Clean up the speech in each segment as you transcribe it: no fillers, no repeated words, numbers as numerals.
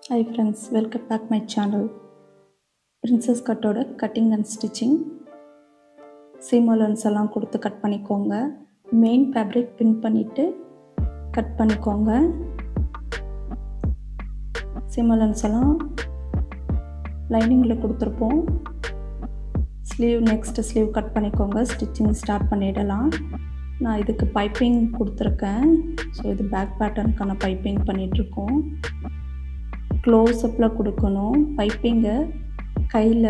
Hi friends, welcome back my channel. Princess கட்டோட cutting and stitching seam allowance எல்லாம் கொடுத்து cut பண்ணிக்கோங்க. Main fabric பின் பண்ணிவிட்டு கட் பண்ணிக்கோங்க. சீம் அலவன்ஸ் எல்லாம் லைனிங்கில் கொடுத்துருப்போம். நெக்ஸ்ட் ஸ்லீவ் கட் பண்ணிக்கோங்க. ஸ்டிச்சிங் ஸ்டார்ட் பண்ணிடலாம். நான் இதுக்கு பைப்பிங் கொடுத்துருக்கேன். ஸோ இது பேக் பேட்டர்னுக்கான பைப்பிங் பண்ணிகிட்ருக்கோம். க்ளோஸ்அப்பில் கொடுக்கணும். பைப்பிங்கை கையில்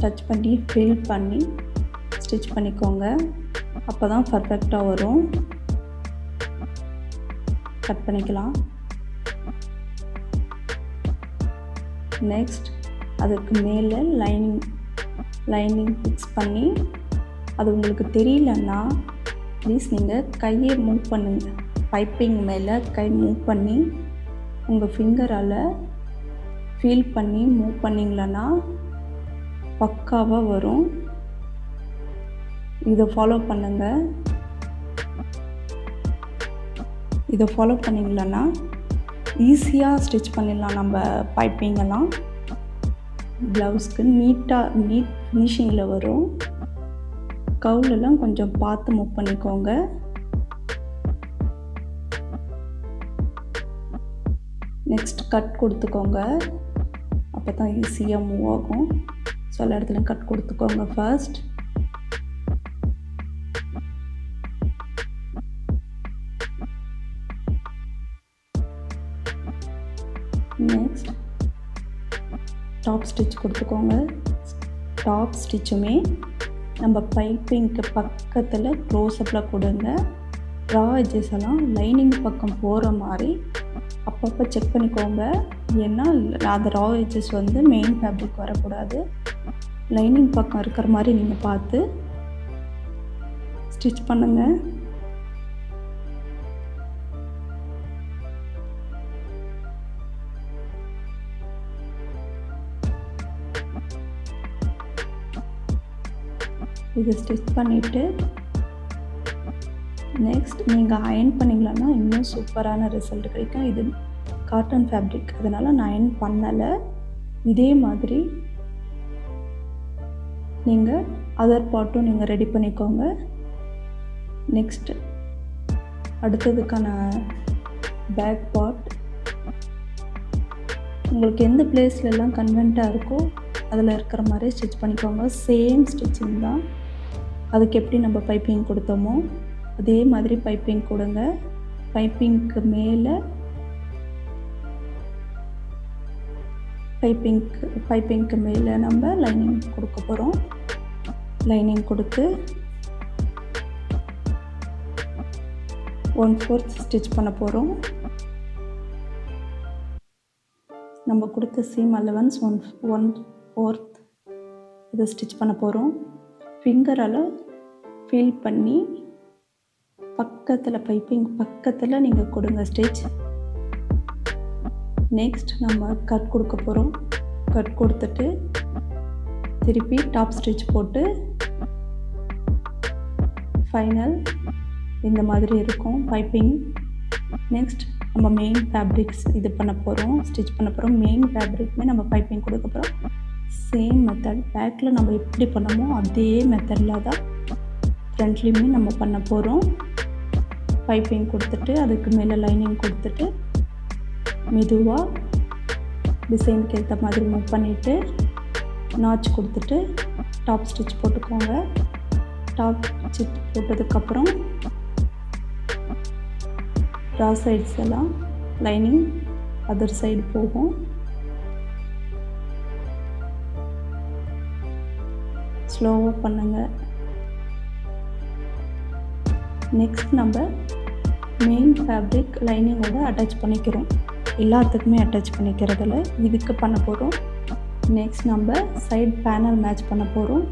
டச் பண்ணி ஃபில் பண்ணி ஸ்டிச் பண்ணிக்கோங்க. அப்போ தான் பர்ஃபெக்டாக வரும். கட் பண்ணிக்கலாம். நெக்ஸ்ட் அதுக்கு மேலே லைனிங் ஃபிக்ஸ் பண்ணி, அது உங்களுக்கு தெரியலன்னா ப்ளீஸ் நீங்கள் கையை மூவ் பண்ணுங்கள். பைப்பிங் மேலே கை மூவ் பண்ணி உங்கள் ஃபிங்கரால் ஃபீல் பண்ணி மூவ் பண்ணிங்களன்னா பக்காவாக வரும். இதை ஃபாலோ பண்ணுங்கள். இதை ஃபாலோ பண்ணிங்களன்னா ஈஸியாக ஸ்டிச் பண்ணிடலாம். நம்ம பைப்பிங்கெல்லாம் ப்ளவுஸ்க்கு நீட் ஃபினிஷிங்கில் வரும். கவுலெல்லாம் கொஞ்சம் பார்த்து மூவ் பண்ணிக்கோங்க. நெக்ஸ்ட் கட் கொடுத்துக்கோங்க. அப்போ தான் ஈஸியாக மூவ் ஆகும். ஸோ எல்லா இடத்துலையும் கட் கொடுத்துக்கோங்க ஃபர்ஸ்ட். நெக்ஸ்ட் டாப் ஸ்டிச் கொடுத்துக்கோங்க. டாப் ஸ்டிச்சுமே நம்ம பைப்பிங்க்கு பக்கத்தில் க்ளோஸ்அப்பில் கொடுங்க. ரா எட்ஜஸ் எல்லாம் லைனிங் பக்கம் போகிற மாதிரி அப்பப்போ செக் பண்ணிக்கோங்க. ஏன்னா அந்த ரா எட்ஜஸ் வந்து மெயின் ஃபேப்ரிக் வரக்கூடாது. லைனிங் பக்கம் இருக்கிற மாதிரி நீங்கள் பார்த்து ஸ்டிச் பண்ணுங்கள். இதை ஸ்டிச் பண்ணிவிட்டு நெக்ஸ்ட் நீங்கள் அயர்ன் பண்ணிங்களான்னா இன்னும் சூப்பரான ரிசல்ட் கிடைக்கும். இது காட்டன் ஃபேப்ரிக், அதனால் நான் அயர்ன் பண்ணலை. இதே மாதிரி நீங்கள் அதர் பார்ட்டும் நீங்கள் ரெடி பண்ணிக்கோங்க. நெக்ஸ்ட் அடுத்ததுக்கான பேக் பார்ட் உங்களுக்கு எந்த பிளேஸ்லலாம் கன்வென்ட்டாக இருக்கோ அதில் இருக்கிற மாதிரி ஸ்டிச் பண்ணிக்கோங்க. சேம் ஸ்டிச்சிங் தான். அதுக்கு எப்படி நம்ம பைப்பிங் கொடுத்தோமோ அதே மாதிரி பைப்பிங் கொடுங்க. பைப்பிங்க்கு மேலே நம்ம லைனிங் கொடுக்க போகிறோம். லைனிங் கொடுத்து 1/4 ஸ்டிச் பண்ண போகிறோம். நம்ம கொடுத்த சீம் அலவன்ஸ் 1/4 இதை ஸ்டிச் பண்ண போகிறோம். ஃபிங்கரால் ஃபீல் பண்ணி பைப்பிங் பக்கத்தில் நீங்கள் கொடுங்க ஸ்டிச். நெக்ஸ்ட் நம்ம கட் கொடுக்க போகிறோம். கட் கொடுத்துட்டு திருப்பி டாப் ஸ்டிச் போட்டு ஃபைனல் இந்த மாதிரி இருக்கும் பைப்பிங். நெக்ஸ்ட் நம்ம மெயின் ஃபேப்ரிக்ஸ் இது பண்ண போகிறோம், ஸ்டிச் பண்ண போகிறோம். மெயின் ஃபேப்ரிக்குமே நம்ம பைப்பிங் கொடுக்க போகிறோம். சேம் மெத்தட் பேக்கில் நம்ம எப்படி பண்ணமோ அதே மெத்தடில் தான் ஃப்ரண்ட்லேயுமே நம்ம பண்ண போகிறோம். பைப்பிங் கொடுத்துட்டு அதுக்கு மேலே லைனிங் கொடுத்துட்டு மெதுவாக டிசைனுக்கு ஏற்ற மாதிரி மூவ் பண்ணிவிட்டு நாச் கொடுத்துட்டு டாப் ஸ்டிச் போட்டுக்கோங்க. டாப் ஸ்டிச் போட்டதுக்கப்புறம் ரா சைட்ஸ் எல்லாம் லைனிங் அதர் சைடு போகும். ஸ்லோவாக பண்ணுங்கள். நெக்ஸ்ட் நம்ம மெயின் ஃபேப்ரிக் லைனிங்கோட அட்டாச் பண்ணிக்கிறோம். எல்லாத்துக்குமே அட்டாச் பண்ணிக்கிறதில்ல, இதுக்கு பண்ண போகிறோம். நெக்ஸ்ட் நம்ம சைட் பேனல் மேட்ச் பண்ண போகிறோம்.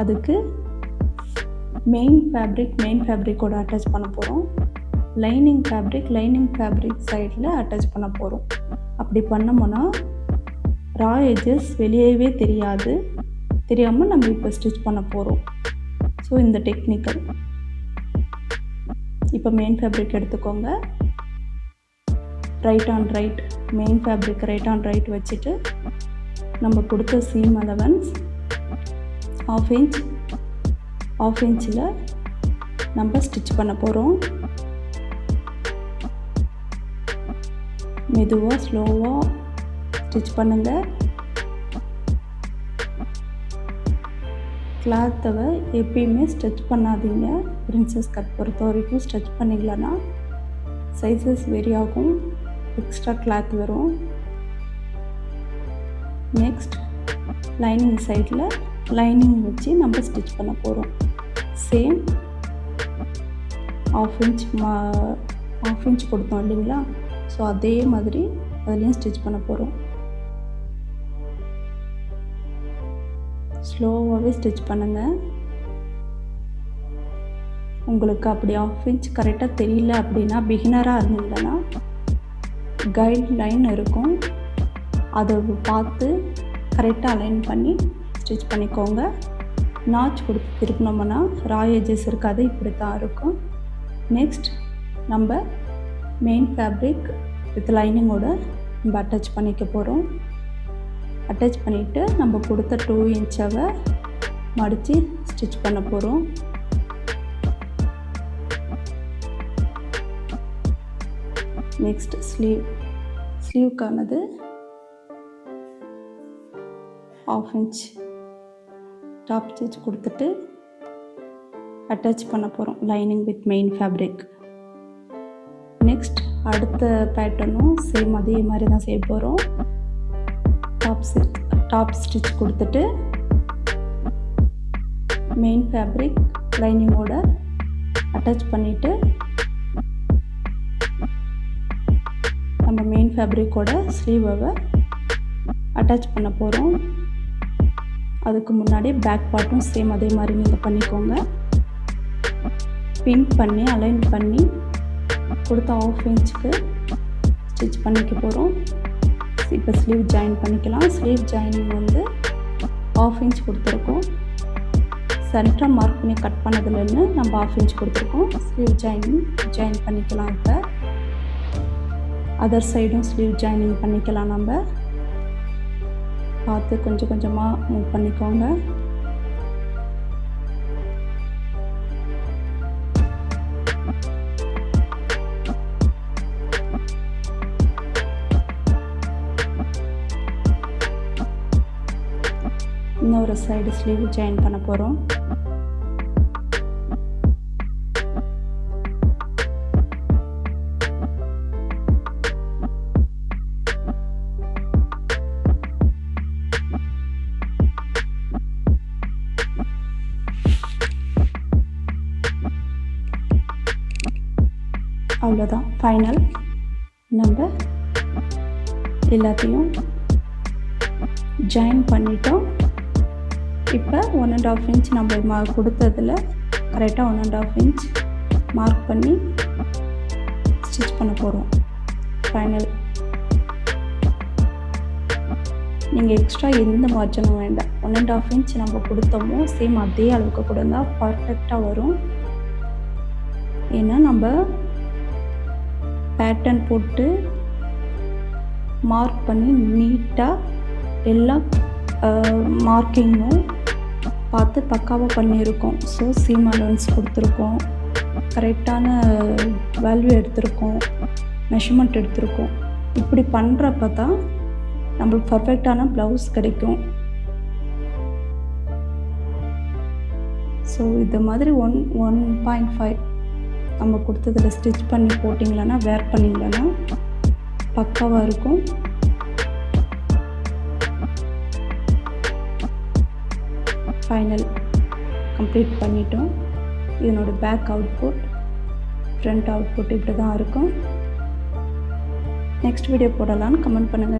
அதுக்கு மெயின் ஃபேப்ரிக்கோட அட்டாச் பண்ண போகிறோம். லைனிங் ஃபேப்ரிக் சைடில் அட்டாச் பண்ண போகிறோம். அப்படி பண்ணோம்னா ரா எட்ஜஸ் வெளியவே தெரியாமல் நம்ம இப்போ ஸ்டிச் பண்ண போகிறோம். ஸோ இந்த டெக்னிக்கல் இப்போ மெயின் ஃபேப்ரிக் எடுத்துக்கோங்க. Right on right main fabric right on right வச்சுட்டு நம்ம கொடுத்த சீம் அலவன்ஸ் ஆஃப் இன்ச்சில் நம்ம ஸ்டிச் பண்ண போகிறோம். மெதுவாக ஸ்லோவாக ஸ்டிச் பண்ணுங்கள். கிளாத்தை எப்பயுமே ஸ்டிச் பண்ணாதீங்க. பிரின்சஸ் கட் பொறுத்த வரைக்கும் ஸ்டிச் பண்ணிக்கலன்னா சைஸஸ் வெரி ஆகும், எக்ஸ்ட்ரா கிளாத் வரும். நெக்ஸ்ட் லைனிங் சைடில் லைனிங் வச்சு நம்ம ஸ்டிச் பண்ண போகிறோம். சேம் ஆஃப் இன்ச் கொடுத்தோம் இல்லைங்களா, ஸோ அதே மாதிரி அதுலேயும் ஸ்டிச் பண்ண போகிறோம். ஸ்லோவாகவே ஸ்டிச் பண்ணுங்கள். உங்களுக்கு அப்படி ஆஃப் இன்ச் கரெக்டாக தெரியல அப்படின்னா, பிகினராக இருந்தீங்கன்னா கைட் லைன் இருக்கும், அதை பார்த்து கரெக்டாக அலைன் பண்ணி ஸ்டிச் பண்ணிக்கோங்க. நாச் கொடுத்து திருப்பினோம்னா ரா எஜஸ் இருக்காது, இப்படி தான் இருக்கும். நெக்ஸ்ட் நம்ம மெயின் ஃபேப்ரிக் வித் லைனிங்கோட நம்ம அட்டாச் பண்ணிக்க போகிறோம். அட்டாச் பண்ணிவிட்டு நம்ம கொடுத்த 2 இன்ச்சை மடித்து ஸ்டிச் பண்ண போகிறோம். நெக்ஸ்ட் ஸ்லீவ்க்கானது ஆஃப் இன்ச் டாப் ஸ்டிச் கொடுத்துட்டு அட்டாச் பண்ண போகிறோம் lining with main fabric. Next அடுத்த பேட்டர்னும் சேம் அதே மாதிரி தான் செய்ய போகிறோம். டாப் ஸ்டிச் கொடுத்துட்டு மெயின் ஃபேப்ரிக் லைனிங்கோட அட்டாச் பண்ணிவிட்டு நம்ம மெயின் ஃபேப்ரிக்கோட ஸ்லீவை அட்டாச் பண்ண போகிறோம். அதுக்கு முன்னாடி பேக் பார்ட்டும் சேம் அதே மாதிரி நீங்கள் பண்ணிக்கோங்க. பின் பண்ணி அலைன் பண்ணி கொடுத்த ஆஃப் இன்ச்சுக்கு ஸ்டிச் பண்ணிக்க போகிறோம். இப்போ ஸ்லீவ் ஜாயின் பண்ணிக்கலாம். ஸ்லீவ் ஜாயினிங் ஆஃப் இன்ச் கொடுத்துருக்கோம். சென்டரை மார்க் பண்ணி கட் பண்ணதுலேருந்து நம்ம ஆஃப் இன்ச் கொடுத்துருக்கோம். ஸ்லீவ் ஜாயின் பண்ணிக்கலாம். இப்போ அதர் சைடும் ஸ்லீவ் ஜாயினிங் பண்ணிக்கலாம். நம்ம பார்த்து கொஞ்சம் கொஞ்சமாக மூவ் பண்ணிக்கோங்க. இன்னொரு சைடு ஸ்லீவ் ஜாயின் பண்ண போகிறோம். அவ்வளோதான், ஃபைனல். நம்ம எல்லாத்தையும் ஜாயின் பண்ணிட்டோம். இப்போ 1.5 இன்ச் நம்ம கொடுத்ததில் கரெக்டாக 1.5 இன்ச் மார்க் பண்ணி ஸ்டிச் பண்ண போகிறோம். ஃபைனல். நீங்கள் எக்ஸ்ட்ரா எந்த மார்ஜனும் வேண்டாம். 1.5 இன்ச் நம்ம கொடுத்தோமோ சேம் அதே அளவுக்கு கொடுங்க, பர்ஃபெக்டாக வரும். ஏன்னா நம்ம பேட்டர்ன் போட்டு மார்க் பண்ணி நீட்டாக எல்லா மார்க்கிங்கும் பார்த்து பக்காவாக பண்ணியிருக்கோம். ஸோ சீம் அலவன்ஸ் கொடுத்துருக்கோம், கரெக்டான வேல்யூ எடுத்திருக்கோம், மெஷர்மெண்ட் எடுத்திருக்கோம். இப்படி பண்ணுறப்ப தான் நம்மளுக்கு பர்ஃபெக்டான ப்ளவுஸ் கிடைக்கும். ஸோ இது மாதிரி 1.5 நம்ம கொடுத்ததில் ஸ்டிச் பண்ணி போட்டிங்களன்னா, வேர் பண்ணிங்களன்னா பக்காவாக இருக்கும். ஃபைனல் கம்ப்ளீட் பண்ணிட்டோம். இதனோட பேக் அவுட்புட், ஃப்ரண்ட் அவுட்புட் இப்படி தான் இருக்கும். நெக்ஸ்ட் வீடியோ போடலான்னு கமெண்ட் பண்ணுங்கள்.